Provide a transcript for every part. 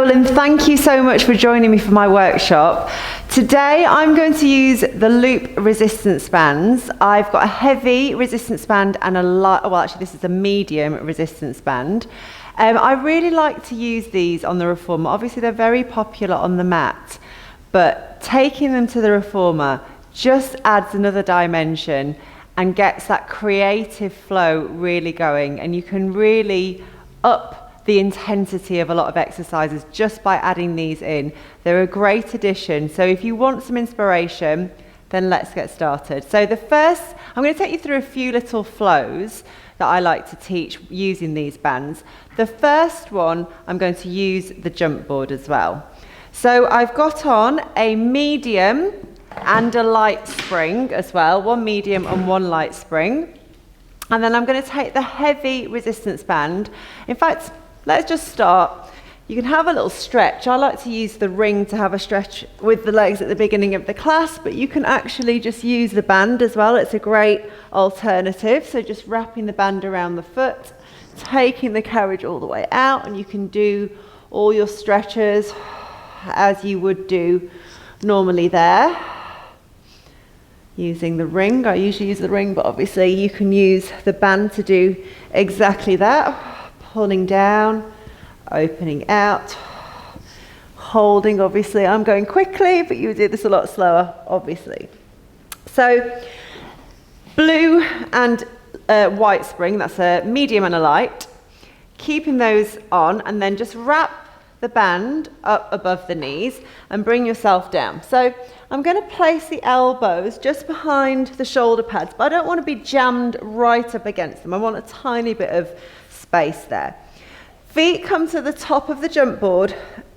Nolan, thank you so much for joining me for my workshop. Today I'm going to use the Loop resistance bands. I've got a heavy resistance band and a light, well actually this is a medium resistance band. I really like to use these on the reformer. Obviously they're very popular on the mat, but taking them to the reformer just adds another dimension and gets that creative flow really going, and you can really up the intensity of a lot of exercises just by adding these in. They're a great addition. So if you want some inspiration, then let's get started. So the first, I'm going to take you through a few little flows that I like to teach using these bands. The first one, I'm going to use the jump board as well. So I've got on a medium and a light spring as well, one medium and one light spring. And then I'm going to take the heavy resistance band. In fact, let's just start. You can have a little stretch. I like to use the ring to have a stretch with the legs at the beginning of the class, but you can actually just use the band as well. It's a great alternative. So just wrapping the band around the foot, taking the carriage all the way out, and you can do all your stretches as you would do normally there. Using the ring. I usually use the ring, but obviously you can use the band to do exactly that. Pulling down, opening out, holding. Obviously I'm going quickly, but you would do this a lot slower, obviously. So blue and white spring, that's a medium and a light. Keeping those on, and then just wrap the band up above the knees and bring yourself down. So I'm going to place the elbows just behind the shoulder pads, but I don't want to be jammed right up against them. I want a tiny bit of space there. Feet come to the top of the jump board,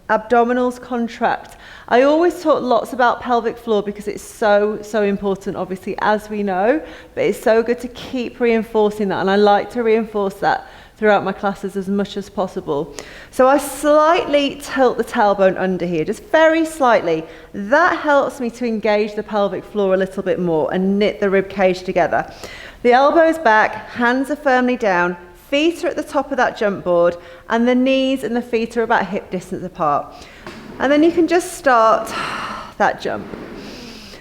abdominals contract. I always talk lots about pelvic floor because it's so important, obviously, as we know, but it's so good to keep reinforcing that, and I like to reinforce that throughout my classes as much as possible. So I slightly tilt the tailbone under here, just very slightly. That helps me to engage the pelvic floor a little bit more and knit the rib cage together. The elbows back, hands are firmly down, feet are at the top of that jump board, and the knees and the feet are about hip distance apart. And then you can just start that jump.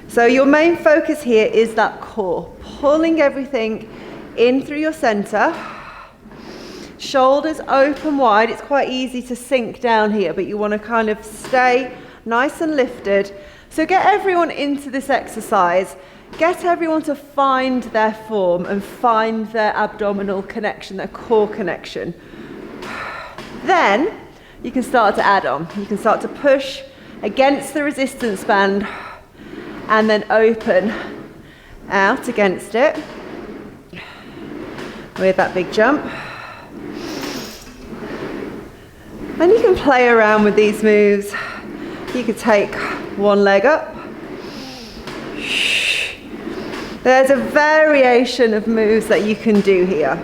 So your main focus here is that core, pulling everything in through your center. Shoulders open wide. It's quite easy to sink down here, but you want to kind of stay nice and lifted. So get everyone into this exercise. Get everyone to find their form and find their abdominal connection, their core connection. Then you can start to add on. You can start to push against the resistance band and then open out against it with that big jump. And you can play around with these moves. You could take one leg up. There's a variation of moves that you can do here.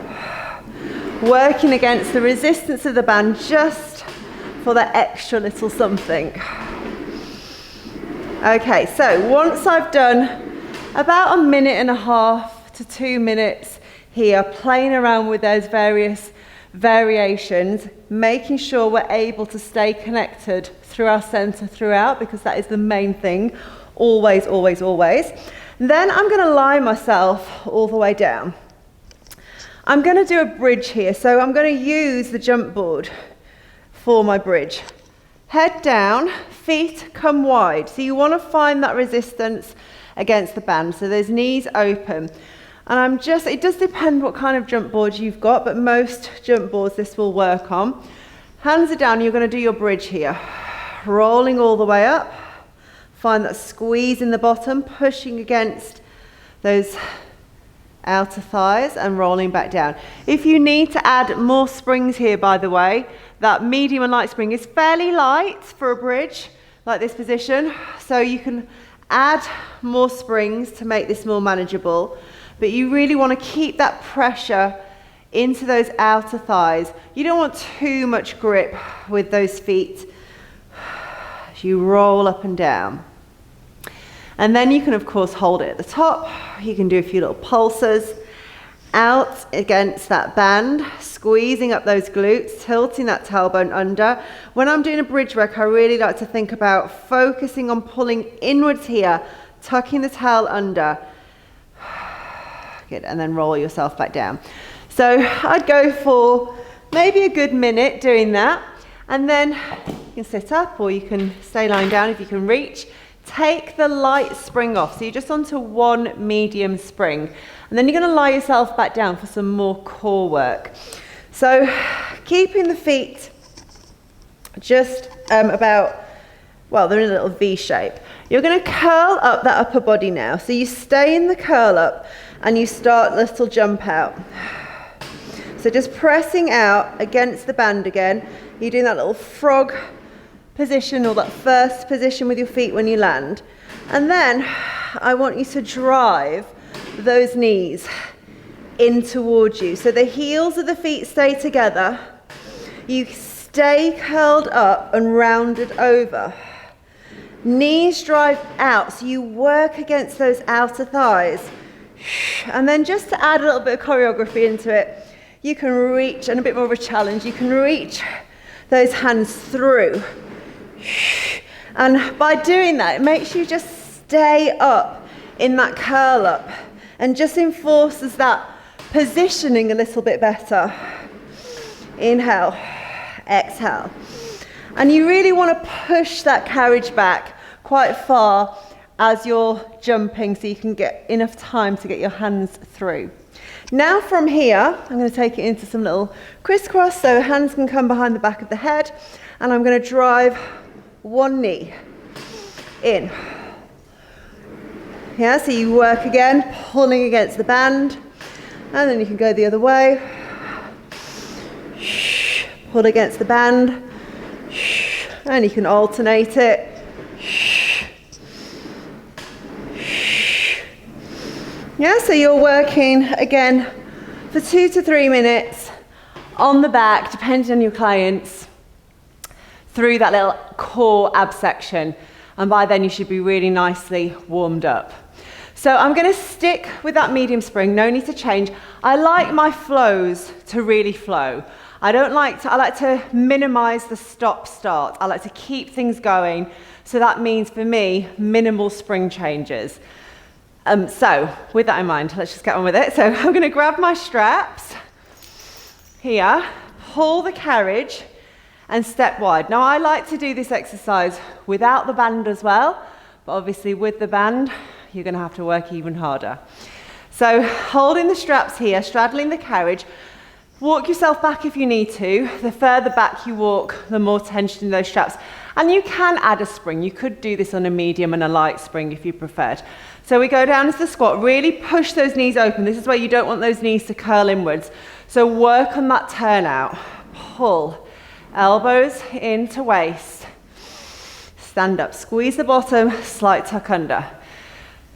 Working against the resistance of the band just for that extra little something. Okay, so once I've done about 1.5 minutes to 2 minutes here, playing around with those various variations, making sure we're able to stay connected through our center throughout, because that is the main thing, always, always, always. Then I'm going to lie myself all the way down. I'm going to do a bridge here, so I'm going to use the jump board for my bridge. Head down, feet come wide, so you want to find that resistance against the band, so those knees open. And it does depend what kind of jump board you've got, but most jump boards this will work on. Hands are down, you're going to do your bridge here. Rolling all the way up. Find that squeeze in the bottom, pushing against those outer thighs and rolling back down. If you need to add more springs here, by the way, that medium and light spring is fairly light for a bridge, like this position. So you can add more springs to make this more manageable. But you really want to keep that pressure into those outer thighs. You don't want too much grip with those feet as you roll up and down. And then you can, of course, hold it at the top. You can do a few little pulses. out against that band, squeezing up those glutes, tilting that tailbone under. When I'm doing a bridge work, I really like to think about focusing on pulling inwards here, tucking the tail under. Good, and then roll yourself back down. So I'd go for maybe a good minute doing that, and then you can sit up or you can stay lying down if you can reach. Take the light spring off, so you're just onto one medium spring, and then you're going to lie yourself back down for some more core work. So keeping the feet just about, well, they're in a little V shape. You're going to curl up that upper body now, so you stay in the curl up and you start little jump out. So just pressing out against the band again. You're doing that little frog position, or that first position with your feet when you land. And then I want you to drive those knees in towards you. So the heels of the feet stay together. You stay curled up and rounded over. Knees drive out, so you work against those outer thighs. And then just to add a little bit of choreography into it, you can reach, and a bit more of a challenge, you can reach those hands through. And by doing that, it makes you just stay up in that curl up and just enforces that positioning a little bit better. Inhale, exhale. And you really want to push that carriage back quite far as you're jumping, so you can get enough time to get your hands through. Now from here, I'm going to take it into some little crisscross, so hands can come behind the back of the head, and I'm going to drive one knee in. Yeah, so you work again, pulling against the band, and then you can go the other way. Pull against the band, and you can alternate it. Yeah, so you're working again for 2 to 3 minutes on the back, depending on your clients, through that little core ab section, and by then you should be really nicely warmed up. So I'm going to stick with that medium spring, no need to change. I like my flows to really flow. I like to minimize the stop-start. I like to keep things going, so that means for me, minimal spring changes. So with that in mind, let's just get on with it. So I'm going to grab my straps here, pull the carriage, and step wide. Now I like to do this exercise without the band as well, but obviously with the band, you're going to have to work even harder. So holding the straps here, straddling the carriage, walk yourself back if you need to. The further back you walk, the more tension in those straps. And you can add a spring. You could do this on a medium and a light spring if you preferred. So we go down into the squat, really push those knees open. This is where you don't want those knees to curl inwards. So work on that turnout. Pull, elbows into waist. Stand up, squeeze the bottom, slight tuck under.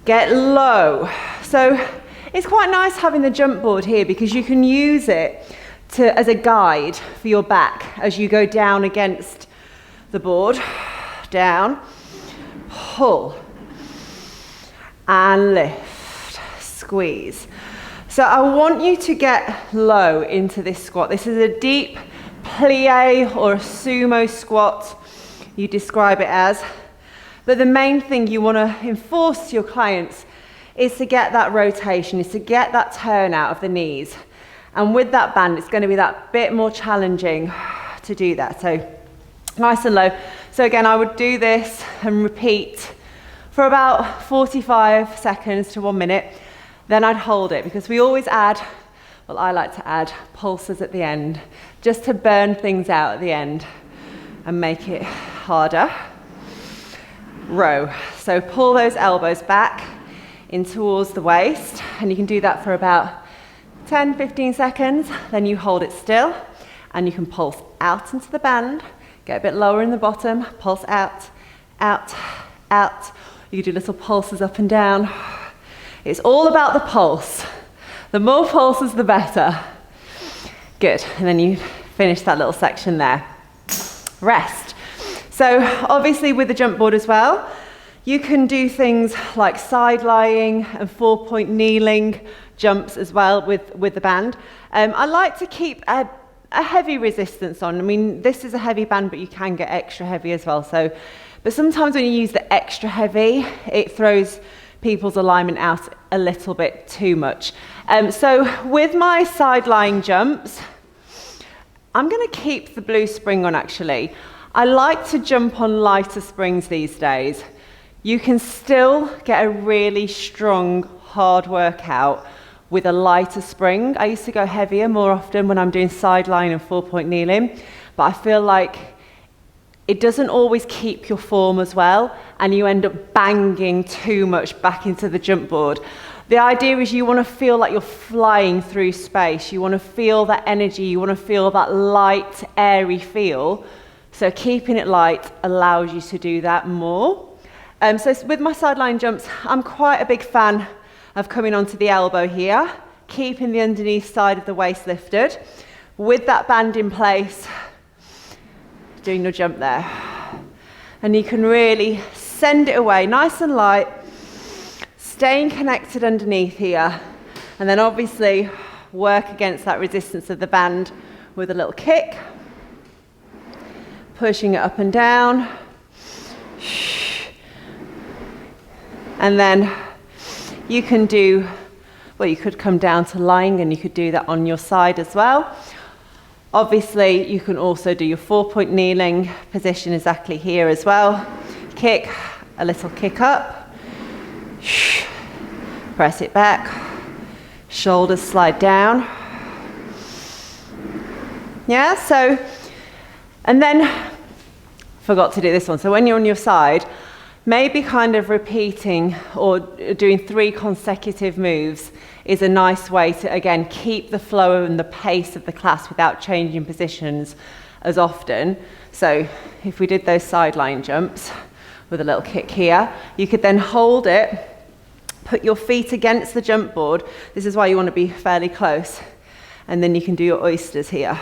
Get low. So it's quite nice having the jump board here because you can use it as a guide for your back as you go down against the board. Down, pull, and lift, squeeze. So I want you to get low into this squat. This is a deep plie or a sumo squat, you describe it as. But the main thing you want to enforce to your clients is to get that rotation, is to get that turn out of the knees. And with that band, it's going to be that bit more challenging to do that. So nice and low. So again, I would do this and repeat for about 45 seconds to 1 minute. Then I'd hold it because we always add, well, I like to add pulses at the end just to burn things out at the end and make it harder. Row. So pull those elbows back in towards the waist, and you can do that for about 10-15 seconds. Then you hold it still and you can pulse out into the band, get a bit lower in the bottom, pulse out, out, out. You can do little pulses up and down. It's all about the pulse. The more pulses, the better. Good, and then you finish that little section there. Rest. So obviously with the jump board as well, You can do things like side lying and 4-point kneeling jumps as well with the band. I like to keep a heavy resistance on. I mean, this is a heavy band, but you can get extra heavy as well. But sometimes when you use the extra heavy, it throws people's alignment out a little bit too much. So with my side lying jumps, I'm going to keep the blue spring on actually. I like to jump on lighter springs these days. You can still get a really strong, hard workout with a lighter spring. I used to go heavier more often when I'm doing side lying and 4-point kneeling, but I feel like it doesn't always keep your form as well, and you end up banging too much back into the jump board. The idea is you want to feel like you're flying through space. You want to feel that energy. You want to feel that light, airy feel. So keeping it light allows you to do that more. So with my sideline jumps, I'm quite a big fan of coming onto the elbow here, keeping the underneath side of the waist lifted, with that band in place, doing your jump there. And you can really send it away, nice and light, staying connected underneath here, and then obviously work against that resistance of the band with a little kick, pushing it up and down. And then you can do, well, you could come down to lying and you could do that on your side as well. Obviously, you can also do your 4-point kneeling position exactly here as well. Kick, a little kick up, press it back, shoulders slide down. Yeah, so, and then, forgot to do this one. So when you're on your side, maybe kind of repeating or doing 3 consecutive moves is a nice way to, again, keep the flow and the pace of the class without changing positions as often. So if we did those sideline jumps with a little kick here, you could then hold it, put your feet against the jump board. This is why you want to be fairly close. And then you can do your oysters here,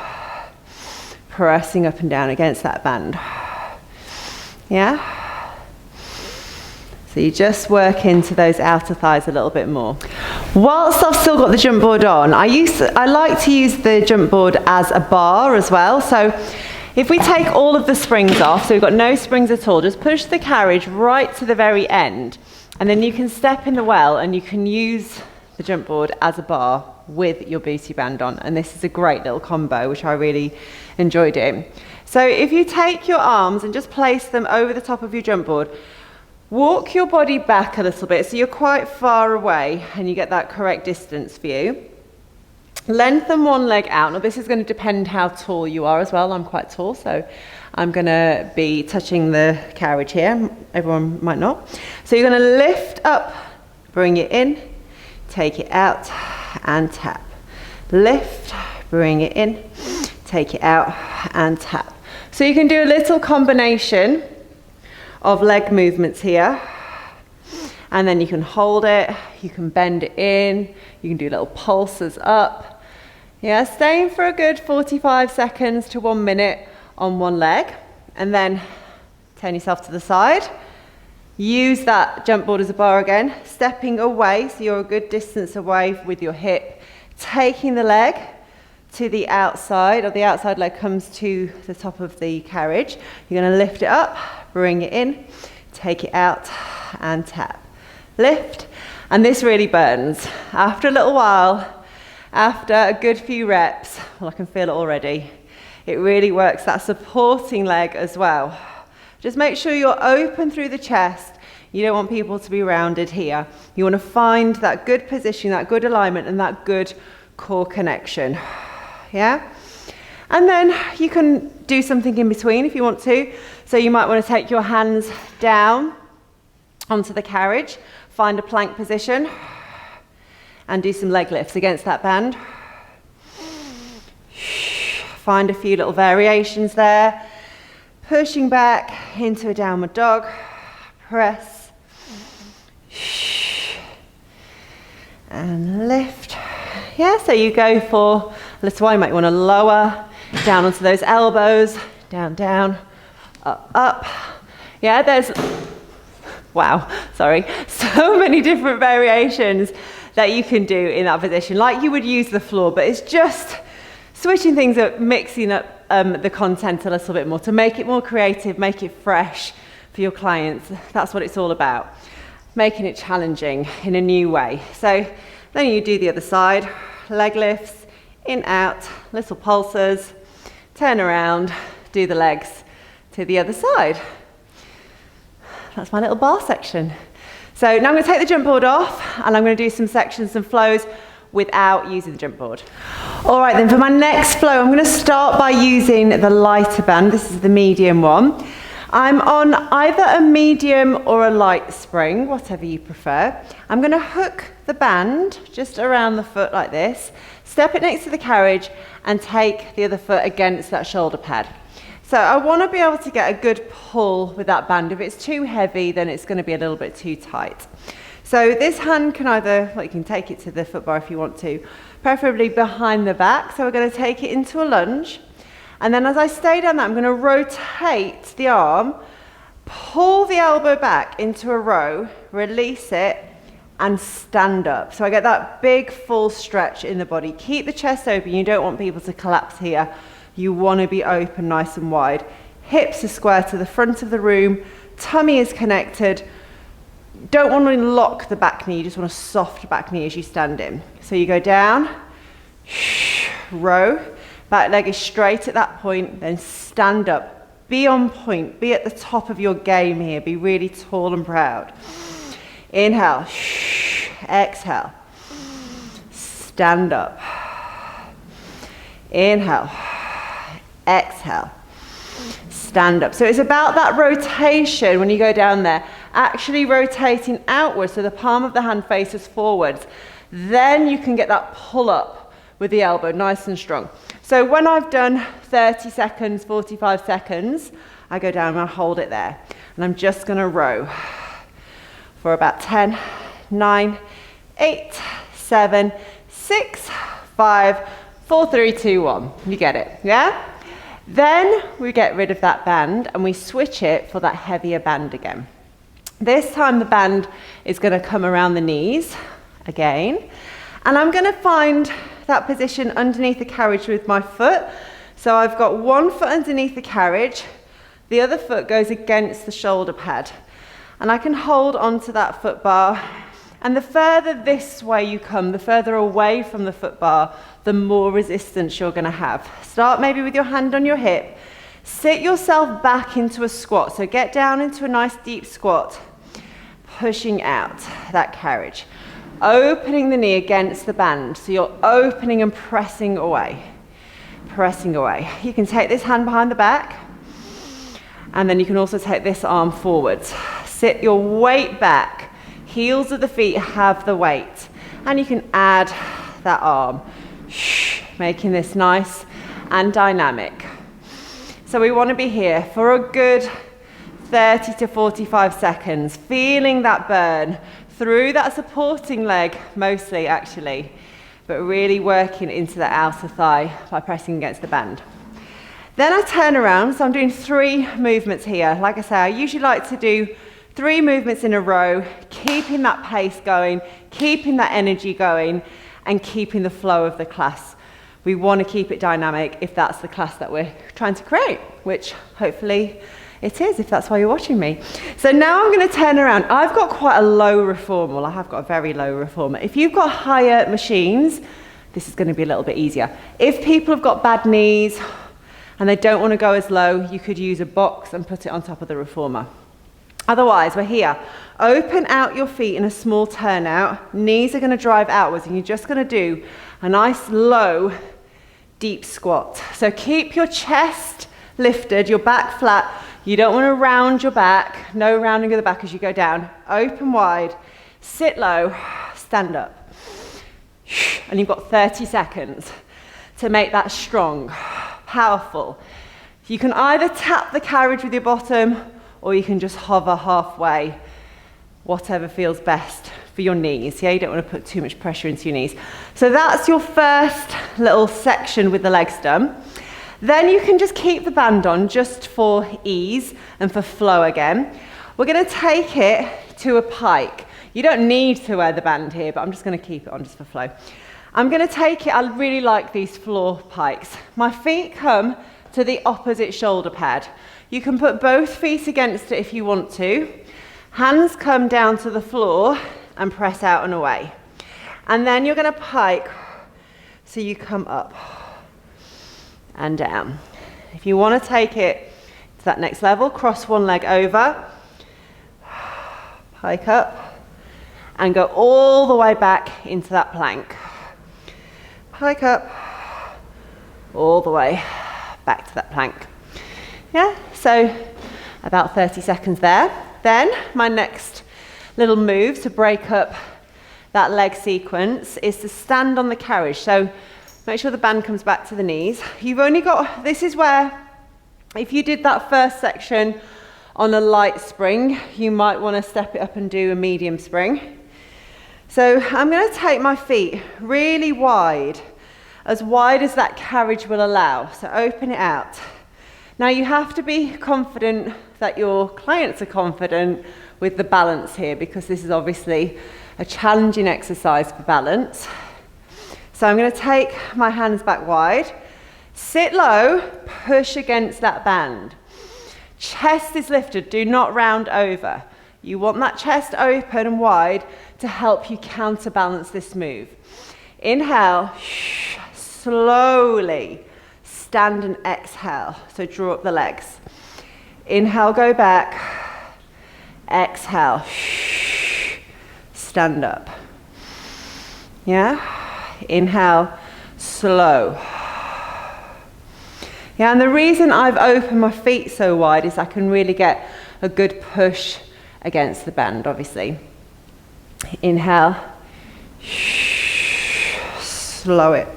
pressing up and down against that band. Yeah? So you just work into those outer thighs a little bit more. Whilst I've still got the jump board on, I like to use the jump board as a bar as well. So if we take all of the springs off, so we've got no springs at all, just push the carriage right to the very end, and then you can step in the well and you can use the jump board as a bar with your booty band on. And this is a great little combo, which I really enjoy doing. So if you take your arms and just place them over the top of your jump board, walk your body back a little bit so you're quite far away and you get that correct distance for you. Lengthen one leg out. Now this is going to depend how tall you are as well. I'm quite tall, so I'm going to be touching the carriage here. Everyone might not. So you're going to lift up, bring it in, take it out and tap. Lift, bring it in, take it out and tap. So you can do a little combination of leg movements here, and then you can hold it, you can bend it in, you can do little pulses up. Yeah, staying for a good 45 seconds to 1 minute on one leg, and then turn yourself to the side. Use that jump board as a bar again, stepping away so you're a good distance away with your hip, taking the leg to the outside, or the outside leg comes to the top of the carriage. You're going to lift it up, bring it in, take it out and tap. Lift, and this really burns. After a little while, after a good few reps, well, I can feel it already, it really works that supporting leg as well. Just make sure you're open through the chest. You don't want people to be rounded here. You want to find that good position, that good alignment, and that good core connection. Yeah? And then you can do something in between if you want to. So you might want to take your hands down onto the carriage, find a plank position, and do some leg lifts against that band. Find a few little variations there. Pushing back into a downward dog. Press. And lift. Yeah, so you go for a little while. You might want to lower down onto those elbows. Down, down, up, up. Yeah, there's wow, sorry, so many different variations that you can do in that position, like you would use the floor, but it's just switching things up, mixing up the content a little bit more to make it more creative, make it fresh for your clients. That's what it's all about, making it challenging in a new way. So then you do the other side, leg lifts, in, out, little pulses, turn around, do the legs to the other side. That's my little bar section. So now I'm going to take the jump board off and I'm going to do some sections and flows without using the jump board. All right, then for my next flow, I'm going to start by using the lighter band. This is the medium one. I'm on either a medium or a light spring, whatever you prefer. I'm going to hook the band just around the foot like this, step it next to the carriage and take the other foot against that shoulder pad. So I want to be able to get a good pull with that band. If it's too heavy, then it's going to be a little bit too tight. So this hand can either, well, you can take it to the foot bar if you want to, preferably behind the back. So we're going to take it into a lunge. And then as I stay down that, I'm going to rotate the arm, pull the elbow back into a row, release it, and stand up. So I get that big full stretch in the body. Keep the chest open. You don't want people to collapse here. You want to be open nice and wide. Hips are square to the front of the room. Tummy is connected. Don't want to lock the back knee. You just want a soft back knee as you stand in. So you go down, row. Back leg is straight at that point, then stand up. Be on point, be at the top of your game here. Be really tall and proud. Inhale, exhale. Stand up. Inhale, exhale. Stand up. So it's about that rotation when you go down there, actually rotating outwards so the palm of the hand faces forwards. Then you can get that pull up with the elbow nice and strong. So when I've done 30 seconds, 45 seconds, I go down and I hold it there. And I'm just going to row for about 10, 9, 8, 7, 6, 5, 4, 3, 2, 1. You get it, yeah? Then we get rid of that band and we switch it for that heavier band again. This time the band is going to come around the knees again. And I'm going to find that position underneath the carriage with my foot. So I've got one foot underneath the carriage, the other foot goes against the shoulder pad. And I can hold onto that foot bar. And the further this way you come, the further away from the foot bar, the more resistance you're going to have. Start maybe with your hand on your hip. Sit yourself back into a squat. So get down into a nice deep squat, pushing out that carriage. Opening the knee against the band. So you're opening and pressing away. Pressing away. You can take this hand behind the back. And then you can also take this arm forwards. Sit your weight back. Heels of the feet have the weight. And you can add that arm. Making this nice and dynamic. So we want to be here for a good 30 to 45 seconds. Feeling that burn through that supporting leg, mostly actually, but really working into the outer thigh by pressing against the band. Then I turn around, so I'm doing 3 movements here. Like I say, I usually like to do 3 movements in a row, keeping that pace going, keeping that energy going, and keeping the flow of the class. We want to keep it dynamic if that's the class that we're trying to create, which hopefully it is, if that's why you're watching me. So now I'm going to turn around. I've got quite a low reformer. Well, I have got a very low reformer. If you've got higher machines, this is going to be a little bit easier. If people have got bad knees and they don't want to go as low, you could use a box and put it on top of the reformer. Otherwise, we're here. Open out your feet in a small turnout. Knees are going to drive outwards, and you're just going to do a nice low, deep squat. So keep your chest lifted, your back flat. You don't want to round your back. No rounding of the back as you go down. Open wide, sit low, stand up. And you've got 30 seconds to make that strong, powerful. You can either tap the carriage with your bottom or you can just hover halfway, whatever feels best for your knees. Yeah, you don't want to put too much pressure into your knees. So that's your first little section with the legs done. Then you can just keep the band on just for ease and for flow again. We're going to take it to a pike. You don't need to wear the band here, but I'm just going to keep it on just for flow. I'm going to take it, I really like these floor pikes. My feet come to the opposite shoulder pad. You can put both feet against it if you want to. Hands come down to the floor and press out and away. And then you're going to pike, so you come up and down. If you want to take it to that next level, cross one leg over, pike up, and go all the way back into that plank. Pike up, all the way back to that plank. Yeah, so about 30 seconds there. Then my next little move to break up that leg sequence is to stand on the carriage. So make sure the band comes back to the knees. You've only got, this is where, if you did that first section on a light spring, you might want to step it up and do a medium spring. So I'm going to take my feet really wide as that carriage will allow. So open it out. Now you have to be confident that your clients are confident with the balance here, because this is obviously a challenging exercise for balance. So I'm going to take my hands back wide, sit low, push against that band. Chest is lifted, do not round over. You want that chest open and wide to help you counterbalance this move. Inhale, slowly stand and exhale. So draw up the legs. Inhale, go back. Exhale, stand up. Yeah? Inhale, slow. Yeah, and the reason I've opened my feet so wide is I can really get a good push against the band, obviously. Inhale, slow it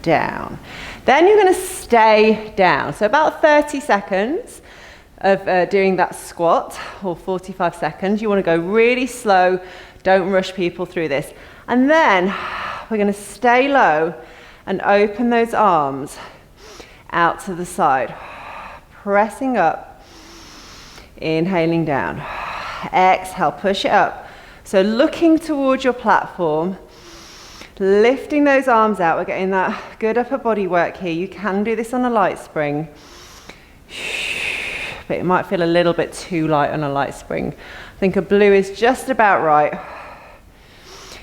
down. Then you're going to stay down. So about 30 seconds of doing that squat, or 45 seconds. You want to go really slow. Don't rush people through this. And then we're going to stay low and open those arms out to the side. Pressing up, inhaling down. Exhale, push it up. So looking towards your platform, lifting those arms out. We're getting that good upper body work here. You can do this on a light spring, but it might feel a little bit too light on a light spring. I think a blue is just about right.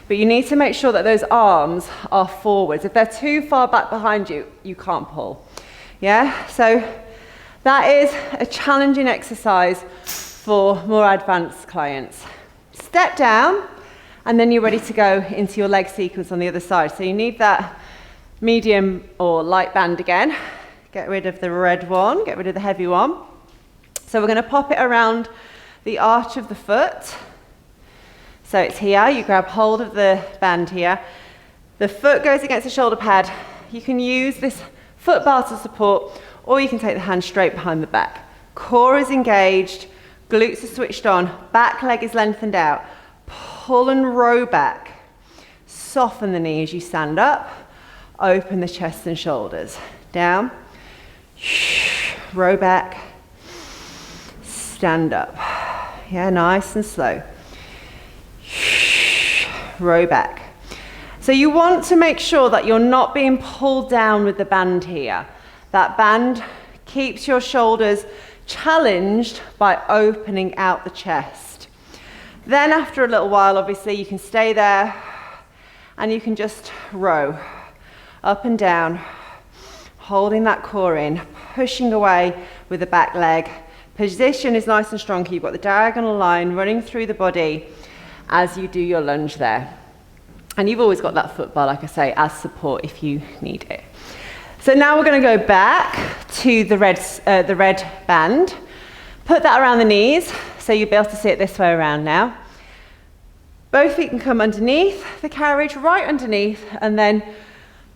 But you need to make sure that those arms are forwards. If they're too far back behind you, you can't pull. Yeah, so that is a challenging exercise for more advanced clients. Step down, and then you're ready to go into your leg sequence on the other side. So you need that medium or light band again. Get rid of the red one, get rid of the heavy one. So we're going to pop it around the arch of the foot. So it's here, you grab hold of the band here. The foot goes against the shoulder pad. You can use this foot bar to support, or you can take the hand straight behind the back. Core is engaged, glutes are switched on, back leg is lengthened out. Pull and row back. Soften the knee as you stand up. Open the chest and shoulders. Down. Row back. Stand up. Yeah, nice and slow. Row back. So you want to make sure that you're not being pulled down with the band here. That band keeps your shoulders challenged by opening out the chest. Then after a little while, obviously, you can stay there and you can just row up and down, holding that core in, pushing away with the back leg. Position is nice and strong. You've got the diagonal line running through the body as you do your lunge there. And you've always got that foot bar, like I say, as support if you need it. So now we're going to go back to the red band. Put that around the knees, so you'll be able to see it this way around now. Both feet can come underneath the carriage, right underneath, and then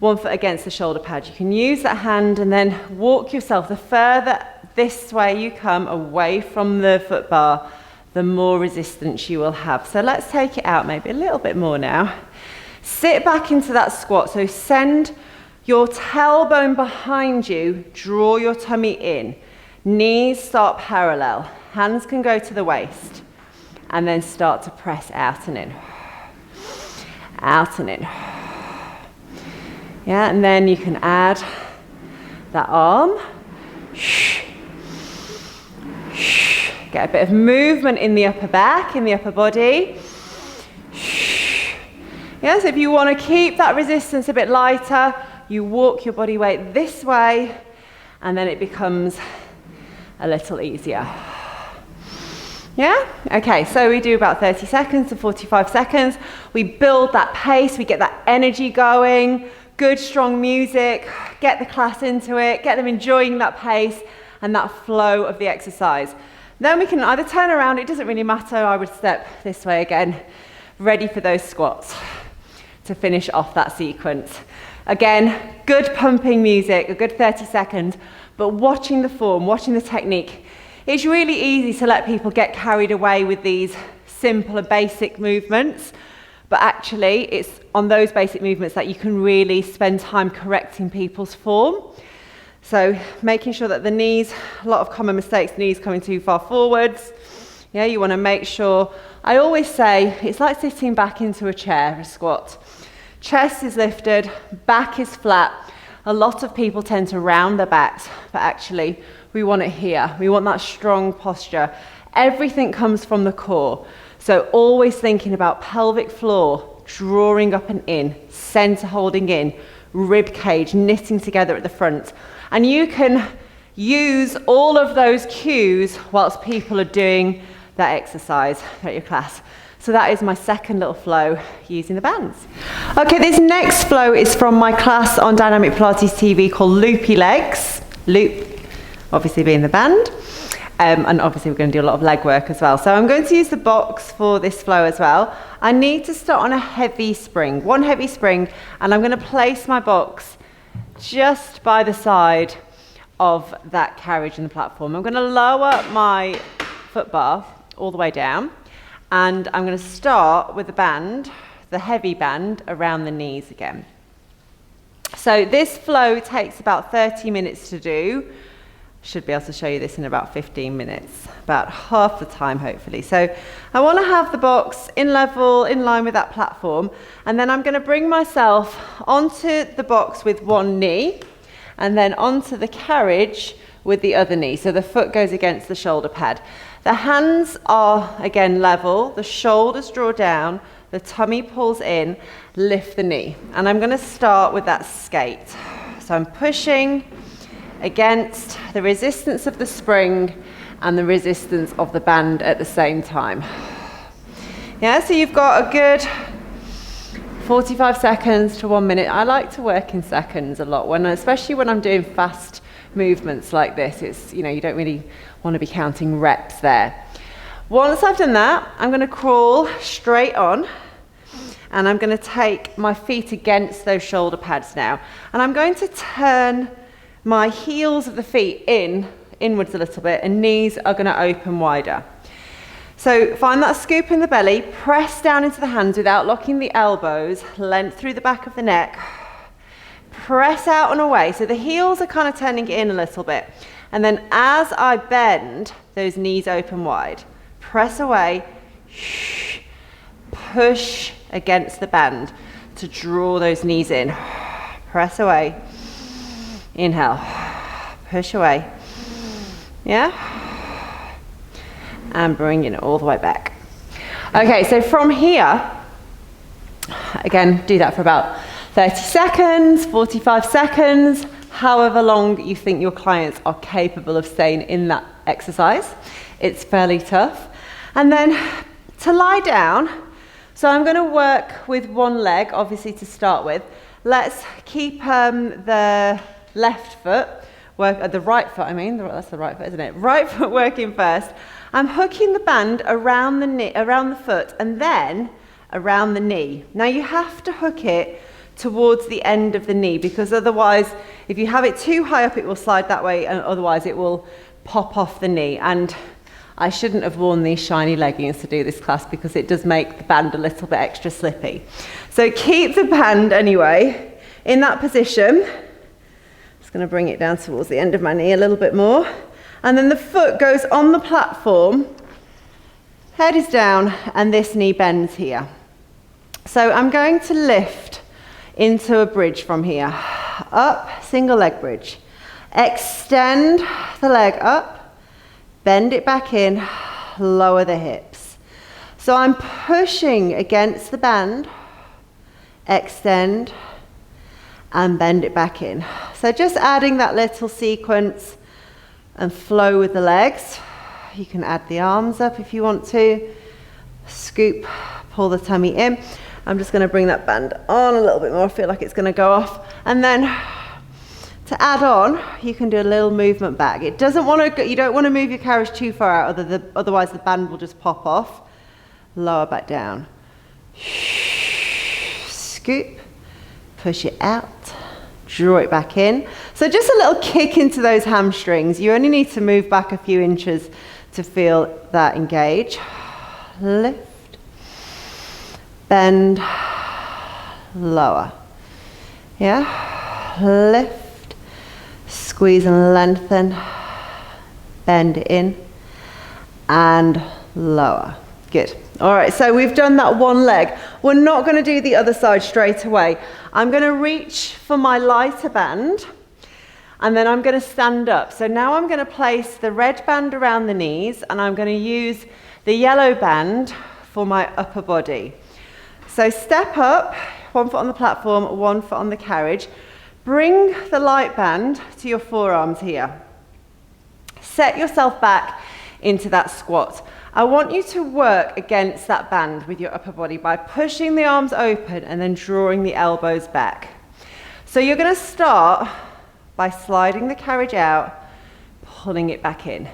one foot against the shoulder pad. You can use that hand and then walk yourself. The further this way you come away from the foot bar, the more resistance you will have. So let's take it out maybe a little bit more now. Sit back into that squat. So send your tailbone behind you, draw your tummy in. Knees start parallel. Hands can go to the waist. and then start to press out and in. Out and in. Yeah, and then you can add that arm. Get a bit of movement in the upper back, in the upper body. Yes, if you want to keep that resistance a bit lighter, you walk your body weight this way, and then it becomes a little easier. Yeah? Okay, so we do about 30 seconds to 45 seconds. We build that pace, we get that energy going, good strong music, get the class into it, get them enjoying that pace and that flow of the exercise. Then we can either turn around, it doesn't really matter, I would step this way again, ready for those squats to finish off that sequence. Again, good pumping music, a good 30 seconds, but watching the form, watching the technique. It's really easy to let people get carried away with these simpler, basic movements, but actually it's on those basic movements that you can really spend time correcting people's form. So making sure that the knees, a lot of common mistakes, knees coming too far forwards. Yeah, you want to make sure, I always say, it's like sitting back into a chair, a squat. Chest is lifted, back is flat. A lot of people tend to round their backs, but actually we want it here. We want that strong posture. Everything comes from the core. So always thinking about pelvic floor, drawing up and in, center holding in, rib cage, knitting together at the front. And you can use all of those cues whilst people are doing that exercise at your class. So that is my second little flow using the bands. Okay, this next flow is from my class on Dynamic Pilates TV called Loopy Legs. Loop, obviously being the band. And obviously we're going to do a lot of leg work as well. So I'm going to use the box for this flow as well. I need to start on a heavy spring, one heavy spring, and I'm going to place my box just by the side of that carriage in the platform. I'm going to lower my foot bar all the way down, and I'm going to start with the band, the heavy band, around the knees again. So this flow takes about 30 minutes to do. Should be able to show you this in about 15 minutes, about half the time hopefully. So I want to have the box in level, in line with that platform, and then I'm going to bring myself onto the box with one knee, and then onto the carriage with the other knee. So the foot goes against the shoulder pad. The hands are, again, level, the shoulders draw down, the tummy pulls in, lift the knee. And I'm going to start with that skate. So I'm pushing against the resistance of the spring and the resistance of the band at the same time. Yeah, so you've got a good 45 seconds to 1 minute. I like to work in seconds a lot, especially when I'm doing fast movements like this. It's, you don't really want to be counting reps there. Once I've done that, I'm going to crawl straight on, and I'm going to take my feet against those shoulder pads now, and I'm going to turn my heels of the feet inwards a little bit, and knees are going to open wider. So find that scoop in the belly, press down into the hands without locking the elbows, length through the back of the neck, press out and away. So the heels are kind of turning in a little bit. And then as I bend, those knees open wide. Press away, push against the band to draw those knees in. Press away, inhale, push away. Yeah? And bring it all the way back. Okay, so from here, again, do that for about 30 seconds, 45 seconds, however long you think your clients are capable of staying in that exercise. It's fairly tough. And then to lie down, so I'm going to work with one leg, obviously, to start with. Let's keep the left foot, the right foot, that's the right foot, isn't it? Right foot working first. I'm hooking the band around the foot and then around the knee. Now you have to hook it towards the end of the knee, because otherwise, if you have it too high up, it will slide that way, and otherwise it will pop off the knee. And I shouldn't have worn these shiny leggings to do this class, because it does make the band a little bit extra slippy. So keep the band anyway in that position. Just going to bring it down towards the end of my knee a little bit more. And then the foot goes on the platform Head is down and this knee bends here. So I'm going to lift into a bridge from here. Up, single leg bridge. Extend the leg up, bend it back in, lower the hips. So I'm pushing against the band, extend, and bend it back in. So just adding that little sequence and flow with the legs. You can add the arms up if you want to. Scoop, pull the tummy in. I'm just going to bring that band on a little bit more. I feel like it's going to go off. And then to add on, you can do a little movement back. It doesn't want to go, you don't want to move your carriage too far out, otherwise the band will just pop off. Lower back down. Scoop, push it out, draw it back in. So just a little kick into those hamstrings. You only need to move back a few inches to feel that engage. Lift, bend, lower. Yeah, lift, squeeze and lengthen, bend it in, and lower. Good. All right, so we've done that one leg. We're not going to do the other side straight away. I'm going to reach for my lighter band, and then I'm going to stand up. So now I'm going to place the red band around the knees, and I'm going to use the yellow band for my upper body. So step up, 1 foot on the platform, 1 foot on the carriage. Bring the light band to your forearms here. Set yourself back into that squat. I want you to work against that band with your upper body by pushing the arms open and then drawing the elbows back. So you're going to start by sliding the carriage out, pulling it back in.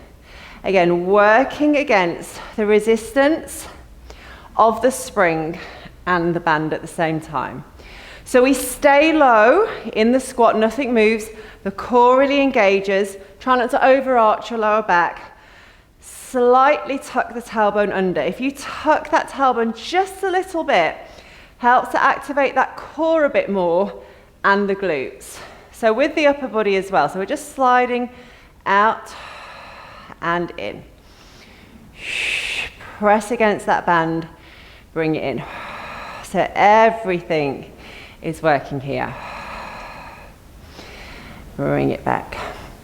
Again, working against the resistance of the spring and the band at the same time. So we stay low in the squat, nothing moves, the core really engages, try not to overarch your lower back. Slightly tuck the tailbone under. If you tuck that tailbone just a little bit, helps to activate that core a bit more and the glutes. So with the upper body as well. So we're just sliding out and in. Press against that band, bring it in. So everything is working here. Bring it back.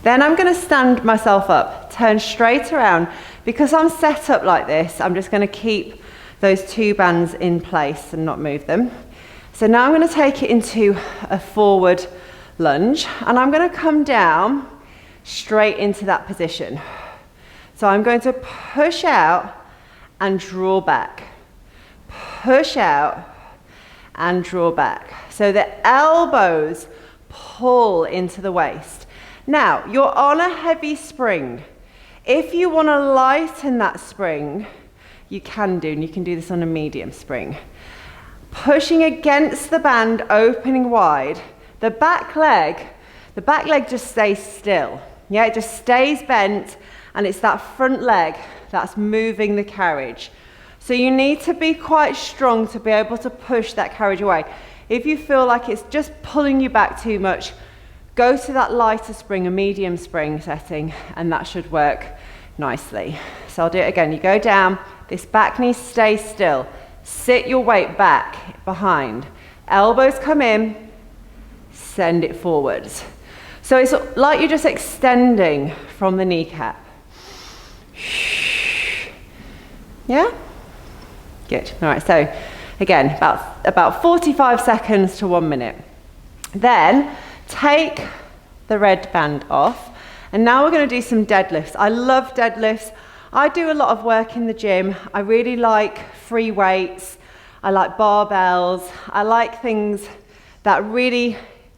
Then I'm going to stand myself up, turn straight around. Because I'm set up like this, I'm just going to keep those 2 bands in place and not move them. So now I'm going to take it into a forward lunge, and I'm going to come down straight into that position. So I'm going to push out and draw back. Push out and draw back. So the elbows pull into the waist. Now, you're on a heavy spring. If you want to lighten that spring, you can do, and you can do this on a medium spring. Pushing against the band, opening wide. The back leg just stays still. Yeah, it just stays bent, and it's that front leg that's moving the carriage. So you need to be quite strong to be able to push that carriage away. If you feel like it's just pulling you back too much, go to that lighter spring, a medium spring setting, and that should work nicely. So I'll do it again. You go down, this back knee stays still. Sit your weight back behind. Elbows come in, send it forwards. So it's like you're just extending from the kneecap. Yeah? Good. All right, so again, about 45 seconds to 1 minute. Then take the red band off, and now we're going to do some deadlifts. I love deadlifts. I do a lot of work in the gym. I really like free weights. I like barbells. I like things that really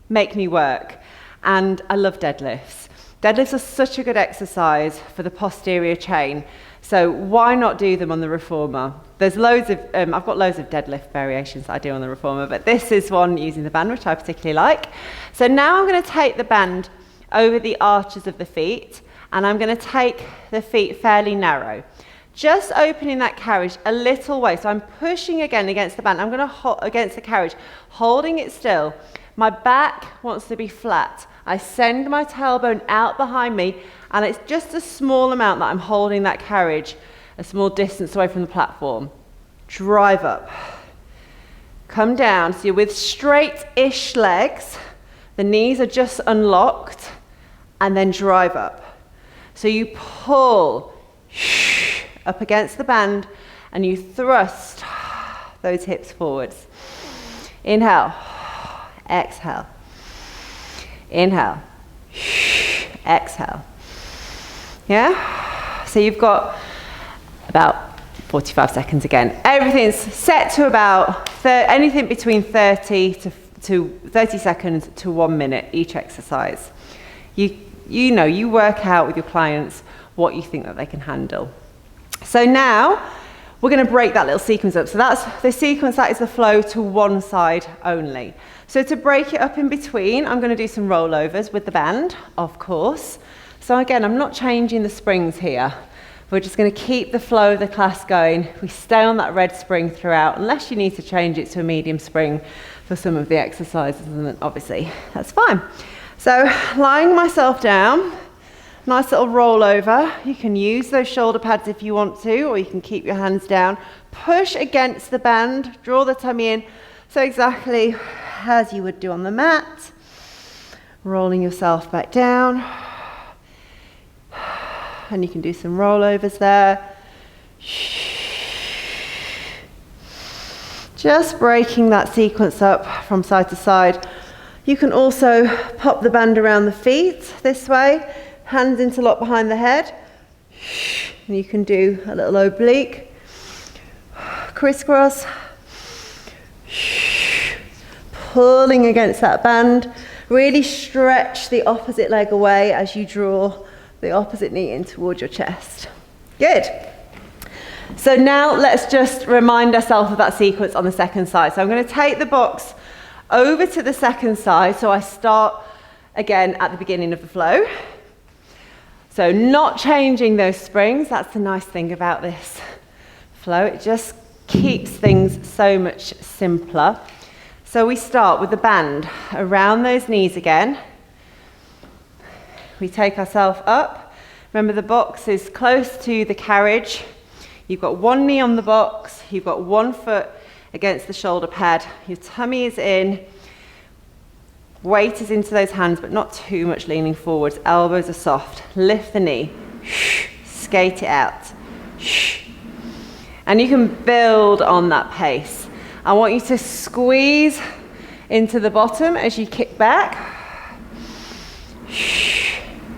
make me work, and I love deadlifts. Deadlifts are such a good exercise for the posterior chain, so why not do them on the reformer? There's loads of, I've got loads of deadlift variations that I do on the reformer, but this is one using the band, which I particularly like. So now I'm going to take the band over the arches of the feet, and I'm going to take the feet fairly narrow. Just opening that carriage a little way. So I'm pushing again against the band. I'm going to hold against the carriage, holding it still. My back wants to be flat. I send my tailbone out behind me, and it's just a small amount that I'm holding that carriage a small distance away from the platform. Drive up. Come down, so you're with straight-ish legs. The knees are just unlocked, and then drive up. So you pull up against the band, and you thrust those hips forwards. Inhale, exhale. Inhale, exhale. Yeah? So you've got about 45 seconds again. Everything's set to about anything between 30 seconds to 1 minute each exercise. You know, you work out with your clients what you think that they can handle. So now we're going to break that little sequence up. So that's the sequence, that is the flow to one side only. So to break it up in between, I'm going to do some rollovers with the band, of course. So again, I'm not changing the springs here. We're just going to keep the flow of the class going. We stay on that red spring throughout, unless you need to change it to a medium spring for some of the exercises, and then obviously that's fine. So lying myself down, nice little rollover. You can use those shoulder pads if you want to, or you can keep your hands down. Push against the band, draw the tummy in. So exactly as you would do on the mat. Rolling yourself back down. And you can do some rollovers there. Just breaking that sequence up from side to side. You can also pop the band around the feet this way, hands interlock behind the head. And you can do a little oblique, crisscross, pulling against that band. Really stretch the opposite leg away as you draw the opposite knee in towards your chest. Good. So now let's just remind ourselves of that sequence on the second side. So I'm going to take the box over to the second side. So I start again at the beginning of the flow. So not changing those springs. That's the nice thing about this flow. It just keeps things so much simpler. So we start with the band around those knees again. We take ourselves up. Remember, the box is close to the carriage. You've got one knee on the box. You've got one foot against the shoulder pad. Your tummy is in. Weight is into those hands, but not too much leaning forwards. Elbows are soft. Lift the knee. Skate it out. And you can build on that pace. I want you to squeeze into the bottom as you kick back.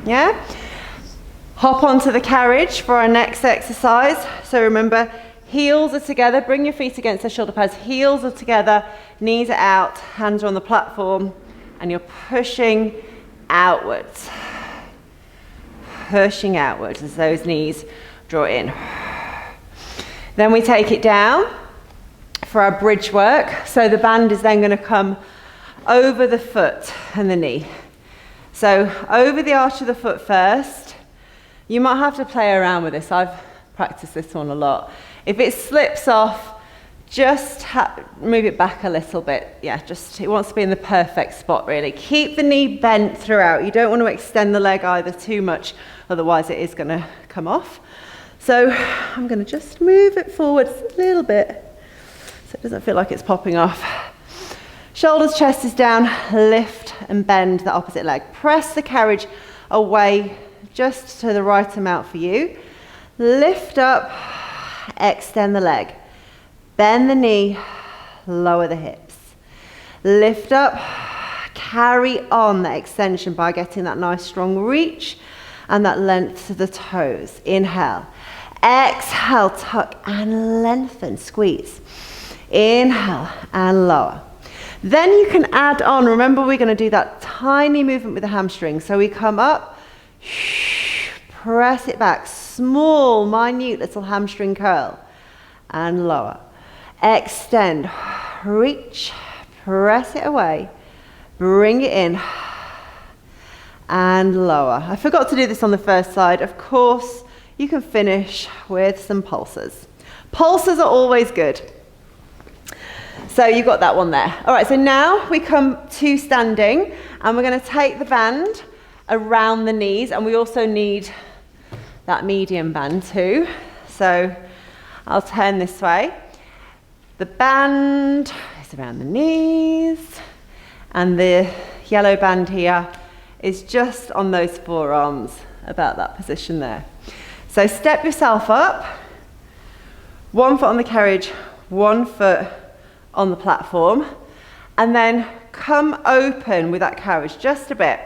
Yeah? Hop onto the carriage for our next exercise. So remember, heels are together. Bring your feet against the shoulder pads. Heels are together. Knees are out. Hands are on the platform. And you're pushing outwards. Pushing outwards as those knees draw in. Then we take it down for our bridge work. So the band is then going to come over the foot and the knee. So over the arch of the foot first. You might have to play around with this. I've practiced this one a lot. If it slips off, just move it back a little bit. Yeah, just it wants to be in the perfect spot, really. Keep the knee bent throughout. You don't want to extend the leg either too much, otherwise it is going to come off. So I'm going to just move it forwards a little bit so it doesn't feel like it's popping off. Shoulders, chest is down. Lift and bend the opposite leg. Press the carriage away just to the right amount for you. Lift up, extend the leg. Bend the knee, lower the hips. Lift up, carry on the extension by getting that nice strong reach and that length to the toes. Inhale. Exhale, tuck and lengthen, squeeze. Inhale and lower. Then you can add on, remember we're going to do that tiny movement with the hamstring. So we come up, press it back, small, minute little hamstring curl, and lower. Extend, reach, press it away, bring it in, and lower. I forgot to do this on the first side. Of course, you can finish with some pulses. Pulses are always good. So you've got that one there. All right, so now we come to standing, and we're going to take the band around the knees, and we also need that medium band too. So I'll turn this way. The band is around the knees, and the yellow band here is just on those forearms, about that position there. So step yourself up, 1 foot on the carriage, 1 foot on the platform, and then come open with that carriage just a bit.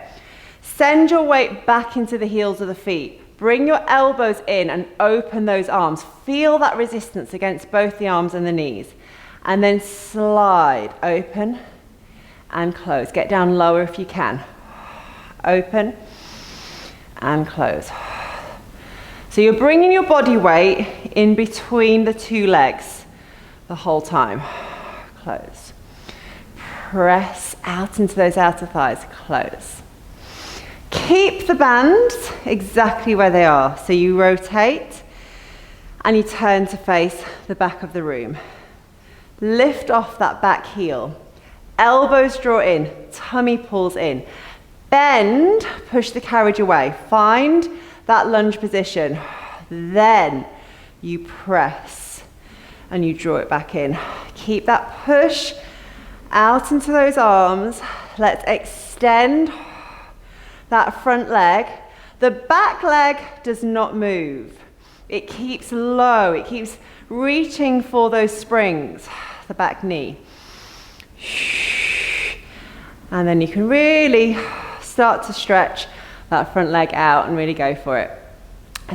Send your weight back into the heels of the feet. Bring your elbows in and open those arms. Feel that resistance against both the arms and the knees. And then slide, open and close. Get down lower if you can. Open and close. So you're bringing your body weight in between the 2 legs the whole time. Close. Press out into those outer thighs. Close. Keep the bands exactly where they are. So you rotate and you turn to face the back of the room. Lift off that back heel. Elbows draw in, tummy pulls in. Bend, push the carriage away. Find that lunge position. Then you press and you draw it back in. Keep that push out into those arms. Let's extend that front leg. The back leg does not move. It keeps low. It keeps reaching for those springs. The back knee. And then you can really start to stretch that front leg out and really go for it.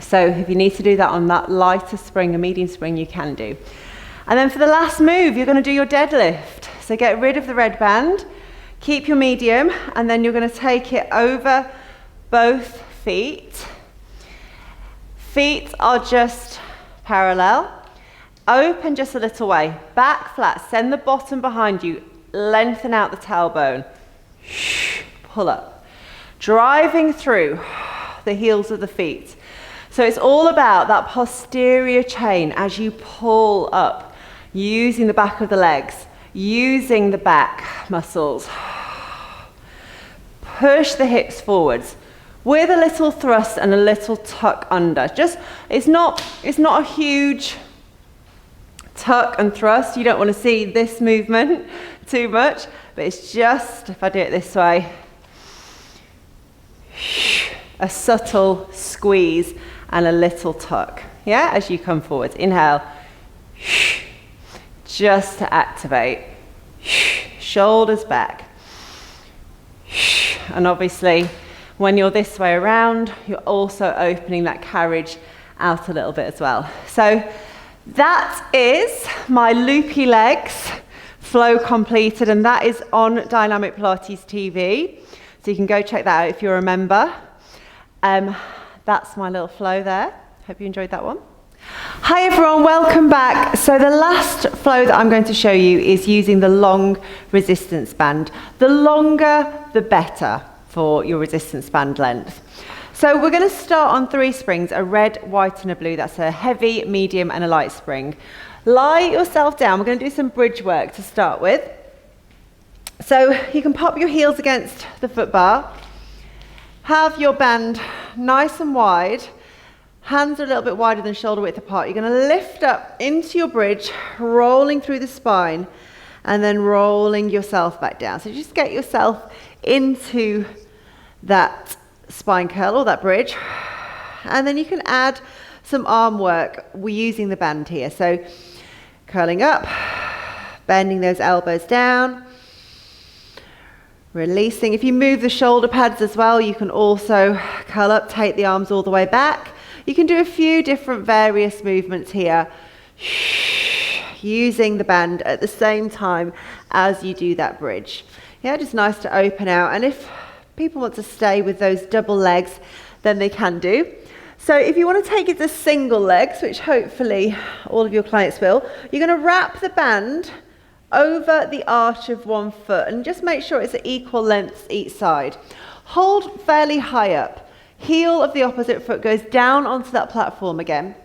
So if you need to do that on that lighter spring, a medium spring, you can do. And then for the last move, you're going to do your deadlift. So get rid of the red band, keep your medium, and then you're going to take it over both feet. Feet are just parallel. Open just a little way. Back flat. Send the bottom behind you. Lengthen out the tailbone. Pull up. Driving through the heels of the feet. So it's all about that posterior chain as you pull up, using the back of the legs, using the back muscles. Push the hips forwards with a little thrust and a little tuck under. It's not a huge tuck and thrust. You don't want to see this movement too much, but it's just, if I do it this way, a subtle squeeze and a little tuck, yeah, as you come forward. Inhale, just to activate. Shoulders back. And obviously, when you're this way around, you're also opening that carriage out a little bit as well. So that is my loopy legs flow completed, and that is on Dynamic Pilates TV. So you can go check that out if you're a member. That's my little flow there. Hope you enjoyed that one. Hi everyone, welcome back. So the last flow that I'm going to show you is using the long resistance band. The longer, the better for your resistance band length. So we're going to start on 3 springs, a red, white and a blue. That's a heavy, medium and a light spring. Lie yourself down. We're going to do some bridge work to start with. So you can pop your heels against the foot bar. Have your band nice and wide. Hands are a little bit wider than shoulder width apart. You're going to lift up into your bridge, rolling through the spine, and then rolling yourself back down. So just get yourself into that spine curl or that bridge. And then you can add some arm work. We're using the band here. So curling up, bending those elbows down, releasing. If you move the shoulder pads as well, you can also curl up, take the arms all the way back. You can do a few different various movements here, using the band at the same time as you do that bridge. Yeah, just nice to open out. And if people want to stay with those double legs, then they can do. So if you want to take it to single legs, which hopefully all of your clients will, you're going to wrap the band over the arch of one foot and just make sure it's at equal lengths each side. Hold fairly high up. Heel of the opposite foot goes down onto that platform again.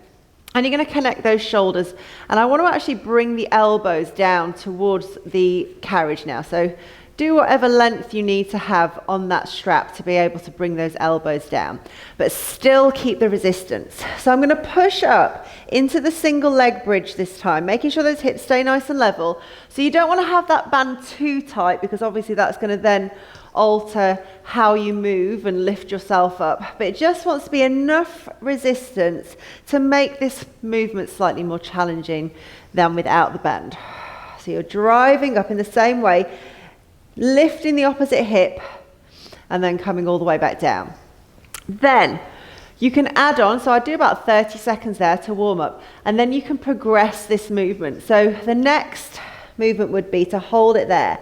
And you're going to connect those shoulders. And I want to actually bring the elbows down towards the carriage now. So do whatever length you need to have on that strap to be able to bring those elbows down, but still keep the resistance. So I'm going to push up into the single leg bridge this time, making sure those hips stay nice and level. So you don't want to have that band too tight, because obviously that's going to then alter how you move and lift yourself up, but it just wants to be enough resistance to make this movement slightly more challenging than without the band. So you're driving up in the same way, lifting the opposite hip and then coming all the way back down. Then you can add on, so I do about 30 seconds there to warm up, and then you can progress this movement. So the next movement would be to hold it there.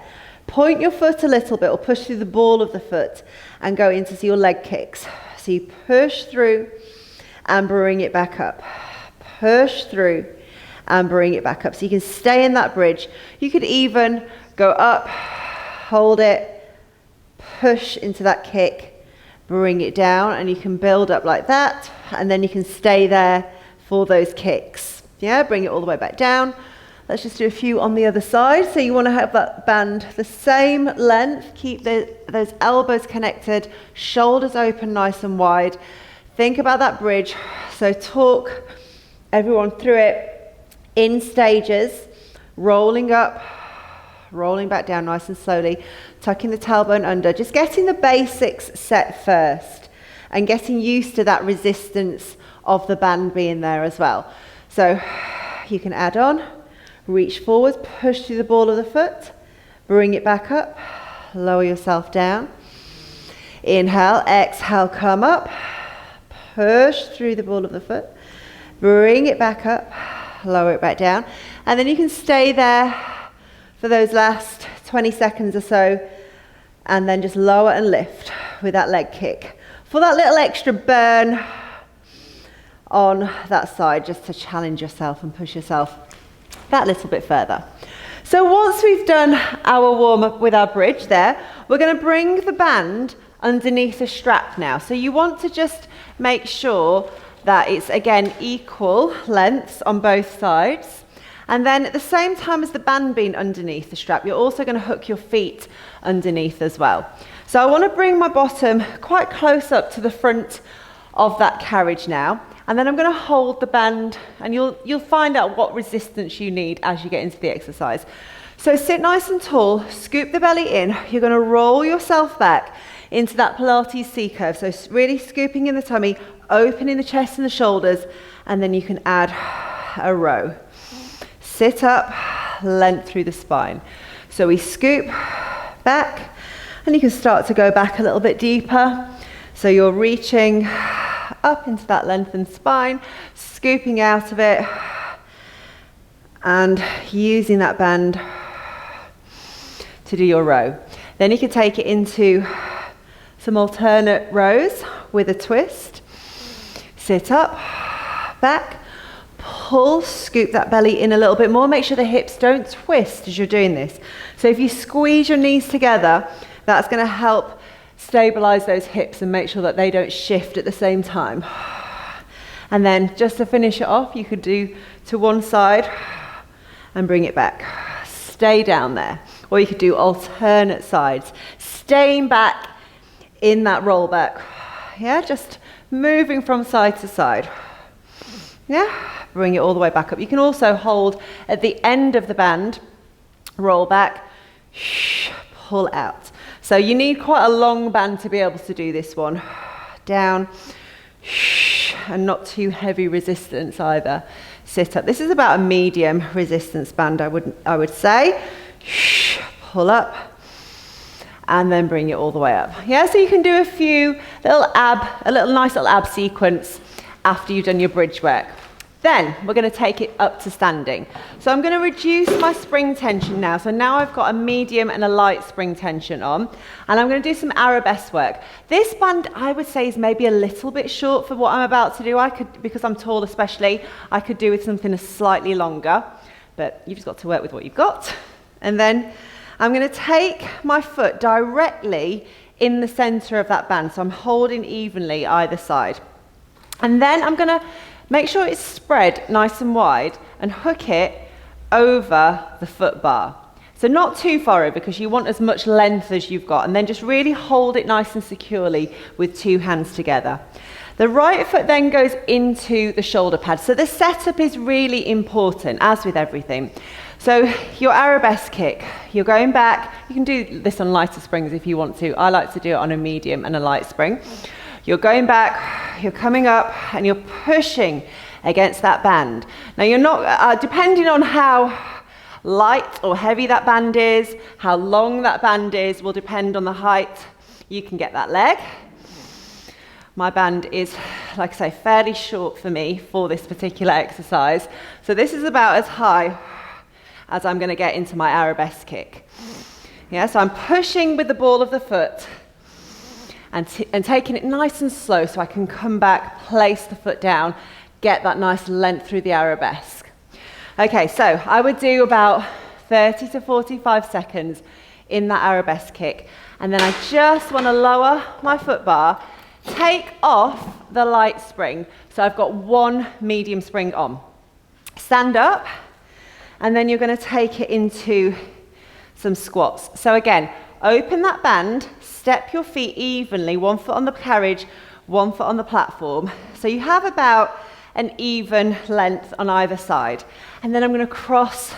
Point your foot a little bit or push through the ball of the foot and go into your leg kicks. So you push through and bring it back up. Push through and bring it back up. So you can stay in that bridge. You could even go up, hold it, push into that kick, bring it down, and you can build up like that, and then you can stay there for those kicks. Yeah, bring it all the way back down. Let's just do a few on the other side. So you want to have that band the same length, keep those elbows connected, shoulders open nice and wide. Think about that bridge. So talk everyone through it in stages, rolling up, rolling back down nice and slowly, tucking the tailbone under, just getting the basics set first and getting used to that resistance of the band being there as well. So you can add on. Reach forwards, push through the ball of the foot, bring it back up, lower yourself down. Inhale, exhale, come up, push through the ball of the foot, bring it back up, lower it back down. And then you can stay there for those last 20 seconds or so, and then just lower and lift with that leg kick. For that little extra burn on that side, just to challenge yourself and push yourself that little bit further. So once we've done our warm-up with our bridge there, we're going to bring the band underneath the strap now. So you want to just make sure that it's, again, equal lengths on both sides. And then at the same time as the band being underneath the strap, you're also going to hook your feet underneath as well. So I want to bring my bottom quite close up to the front of that carriage now. And then I'm going to hold the band, and you'll find out what resistance you need as you get into the exercise. So sit nice and tall, scoop the belly in. You're going to roll yourself back into that Pilates C-curve. So really scooping in the tummy, opening the chest and the shoulders, and then you can add a row. Sit up, length through the spine. So we scoop back, and you can start to go back a little bit deeper. So you're reaching up into that lengthened spine, scooping out of it, and using that band to do your row. Then you can take it into some alternate rows with a twist. Sit up, back, pull, scoop that belly in a little bit more. Make sure the hips don't twist as you're doing this. So if you squeeze your knees together, that's going to help stabilize those hips and make sure that they don't shift at the same time. And then just to finish it off, you could do to one side and bring it back. Stay down there. Or you could do alternate sides. Staying back in that roll back. Yeah, just moving from side to side. Yeah, bring it all the way back up. You can also hold at the end of the band, roll back, pull out. So you need quite a long band to be able to do this one. Down, and not too heavy resistance either. Sit up. This is about a medium resistance band, I would say. Pull up, and then bring it all the way up. Yeah, so you can do a few nice little ab sequence after you've done your bridge work. Then we're going to take it up to standing. So I'm going to reduce my spring tension now. So now I've got a medium and a light spring tension on, and I'm going to do some arabesque work. This band, I would say, is maybe a little bit short for what I'm about to do. Because I'm tall especially, I could do with something slightly longer, but you've just got to work with what you've got. And then I'm going to take my foot directly in the center of that band. So I'm holding evenly either side. And then I'm going to make sure it's spread nice and wide and hook it over the foot bar. So not too far over, because you want as much length as you've got, and then just really hold it nice and securely with 2 hands together. The right foot then goes into the shoulder pad. So the setup is really important, as with everything. So your arabesque kick, you're going back. You can do this on lighter springs if you want to. I like to do it on a medium and a light spring. You're going back, you're coming up, and you're pushing against that band. Now you're not, depending on how light or heavy that band is, how long that band is, will depend on the height you can get that leg. My band is, like I say, fairly short for me for this particular exercise. So this is about as high as I'm going to get into my arabesque kick. Yeah, so I'm pushing with the ball of the foot and taking it nice and slow so I can come back, place the foot down, get that nice length through the arabesque. Okay, so I would do about 30 to 45 seconds in that arabesque kick. And then I just want to lower my foot bar, take off the light spring. So I've got 1 medium spring on. Stand up, and then you're going to take it into some squats. So again, open that band, step your feet evenly, 1 foot on the carriage, 1 foot on the platform. So you have about an even length on either side. And then I'm going to cross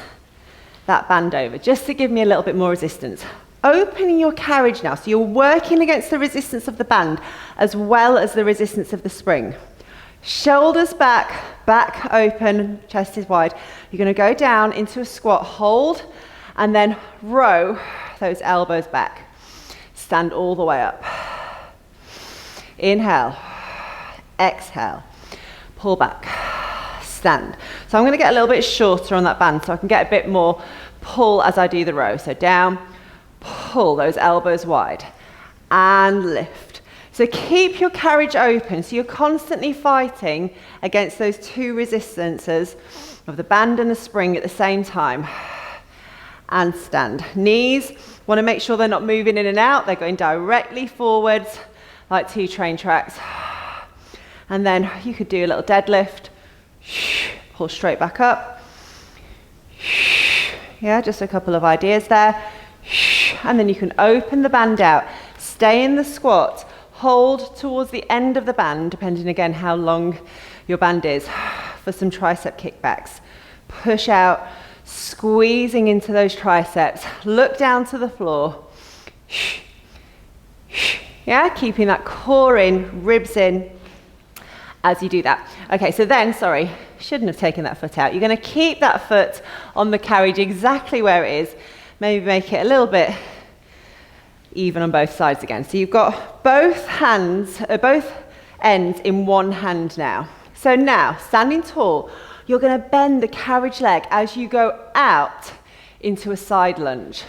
that band over, just to give me a little bit more resistance. Opening your carriage now, so you're working against the resistance of the band as well as the resistance of the spring. Shoulders back, back open, chest is wide. You're going to go down into a squat, hold, and then row those elbows back. Stand all the way up. Inhale, exhale, pull back, stand. So I'm going to get a little bit shorter on that band so I can get a bit more pull as I do the row. So down, pull those elbows wide, and lift. So keep your carriage open, so you're constantly fighting against those 2 resistances of the band and the spring at the same time. And stand. Knees, want to make sure they're not moving in and out, they're going directly forwards like 2 train tracks. And then you could do a little deadlift, pull straight back up. Yeah, just a couple of ideas there. And then you can open the band out, stay in the squat, hold towards the end of the band, depending again how long your band is, for some tricep kickbacks. Push out, squeezing into those triceps, look down to the floor. Yeah, keeping that core in, ribs in as you do that. Okay, so then, sorry, shouldn't have taken that foot out. You're going to keep that foot on the carriage exactly where it is. Maybe make it a little bit even on both sides again. So you've got both hands, both ends in 1 hand now. So now, standing tall, you're going to bend the carriage leg as you go out into a side lunge.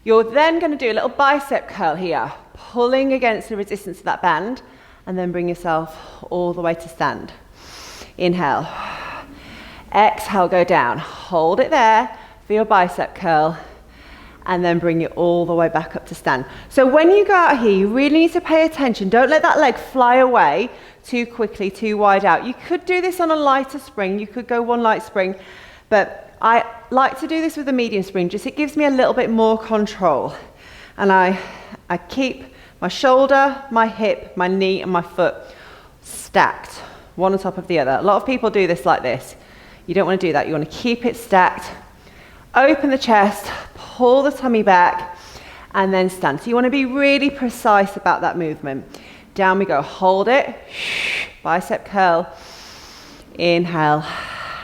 You're then going to do a little bicep curl here, pulling against the resistance of that band, and then bring yourself all the way to stand. Inhale. Exhale, go down. Hold it there for your bicep curl, and then bring it all the way back up to stand. So when you go out here, you really need to pay attention. Don't let that leg fly away too quickly, too wide out. You could do this on a lighter spring. You could go 1 light spring, but I like to do this with a medium spring. Just it gives me a little bit more control. And I keep my shoulder, my hip, my knee, and my foot stacked, one on top of the other. A lot of people do this like this. You don't want to do that. You want to keep it stacked. Open the chest, pull the tummy back, and then stand. So you want to be really precise about that movement. Down we go. Hold it. Bicep curl. Inhale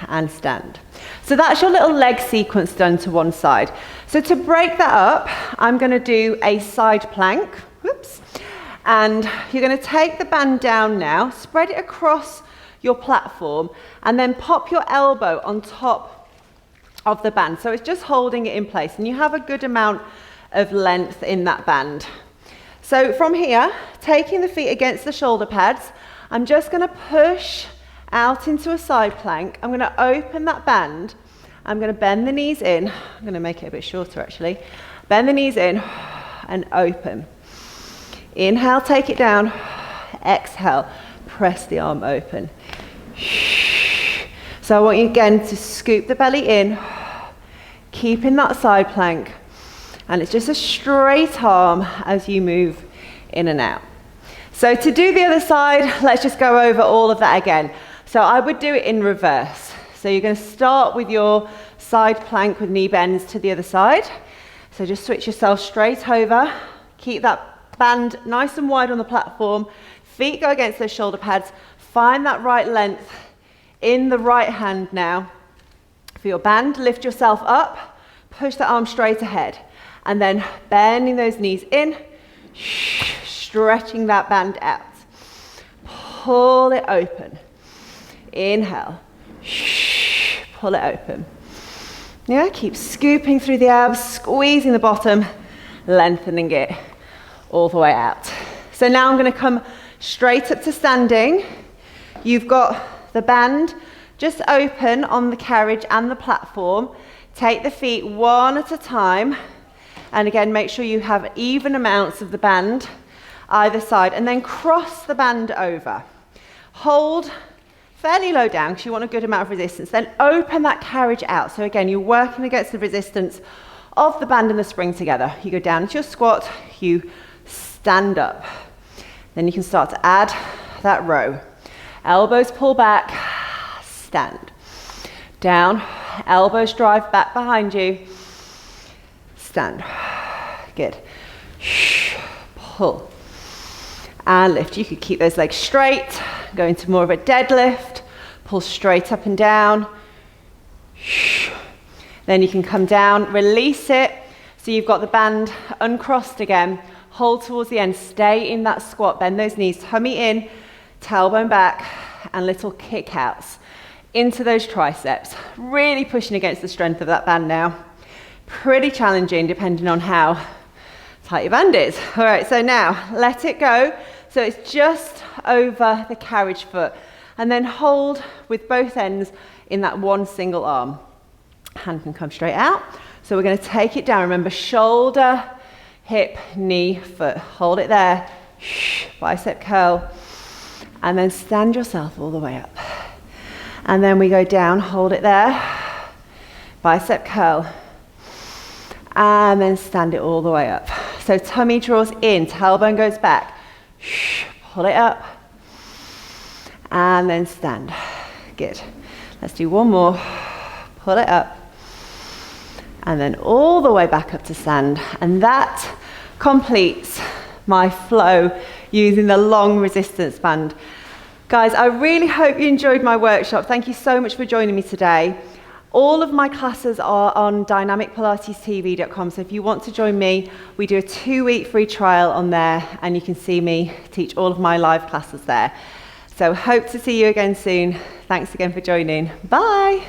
and stand. So that's your little leg sequence done to one side. So to break that up, I'm going to do a side plank. Whoops. And you're going to take the band down now, spread it across your platform, and then pop your elbow on top of the band. So it's just holding it in place, and you have a good amount of length in that band. So from here, taking the feet against the shoulder pads, I'm just going to push out into a side plank. I'm going to open that band. I'm going to bend the knees in. I'm going to make it a bit shorter actually. Bend the knees in and open. Inhale, take it down. Exhale, press the arm open. So I want you again to scoop the belly in. keeping that side plank. And it's just a straight arm as you move in and out. So to do the other side, let's just go over all of that again. So I would do it in reverse. So you're going to start with your side plank with knee bends to the other side. So just switch yourself straight over. Keep that band nice and wide on the platform. Feet go against those shoulder pads. Find that right length in the right hand now. For your band, lift yourself up. Push that arm straight ahead. And then bending those knees in. Stretching that band out. Pull it open. Inhale. Pull it open. Yeah, keep scooping through the abs, squeezing the bottom, lengthening it all the way out. So now I'm going to come straight up to standing. You've got the band just open on the carriage and the platform. Take the feet one at a time. And again, make sure you have even amounts of the band either side. And then cross the band over. Hold fairly low down because you want a good amount of resistance. Then open that carriage out. So again, you're working against the resistance of the band and the spring together. You go down into your squat, you stand up. Then you can start to add that row. Elbows pull back, stand. Down, elbows drive back behind you. Stand. Good. Pull. And lift. You could keep those legs straight. Go into more of a deadlift. Pull straight up and down. Then you can come down, release it. So you've got the band uncrossed again. Hold towards the end. Stay in that squat. Bend those knees. Tummy in, tailbone back, and little kick outs into those triceps. Really pushing against the strength of that band now. Pretty challenging depending on how tight your band is. All right, so now let it go. So it's just over the carriage foot. And then hold with both ends in that one single arm. Hand can come straight out. So we're going to take it down. Remember, shoulder, hip, knee, foot. Hold it there. Bicep curl. And then stand yourself all the way up. And then we go down, hold it there. Bicep curl. And then stand it all the way up. So tummy draws in, tailbone goes back. Pull it up. And then stand. Good. Let's do one more. Pull it up. And then all the way back up to stand. And that completes my flow using the long resistance band. Guys, I really hope you enjoyed my workshop. Thank you so much for joining me today. All of my classes are on dynamicpilatestv.com, so if you want to join me, we do a 2-week free trial on there, and you can see me teach all of my live classes there. So hope to see you again soon. Thanks again for joining. Bye.